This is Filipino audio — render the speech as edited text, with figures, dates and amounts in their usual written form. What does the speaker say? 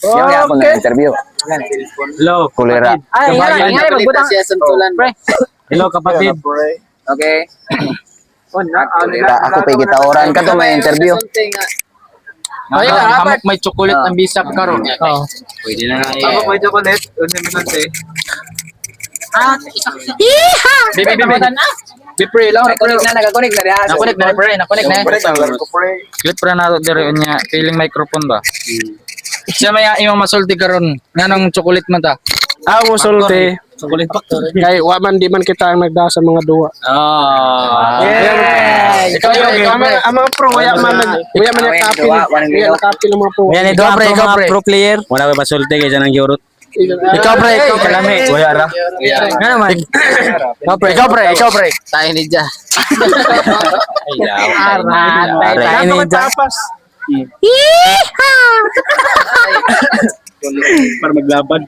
Yung ako na interview. Hello, Kulira. Ay, ingay magbutang. Hello, kapatid. Okay. Ako pa gitaoran ka to may interview. Hamok may chocolate ng bisap karon. Oo. Pwede na na. Ako may chocolate. Unsa man te? Bibi. Bipre lang. Nakakonik na diha. Nakonek na pre, nakonek na. Clip ra na dire nya feeling microphone ba. Siya may imong masulti karon nganong chocolate man ta. Mo sulti. Chocolate factory. Kay wa man di man kita ang nagda sa mga duwa. Ikaw Ang mga pro waya man nag-copy. Waya nag-copy ng mga pro. Yan ito pre, ikaw pre. Pro player. Wala ba masulti kay janang giurot. Ikaw pre, ikaw kalami. Wala ra. Nga naman. Ikaw pre. Tayo ni Ja. Tayo ni Ja. Para maglaban.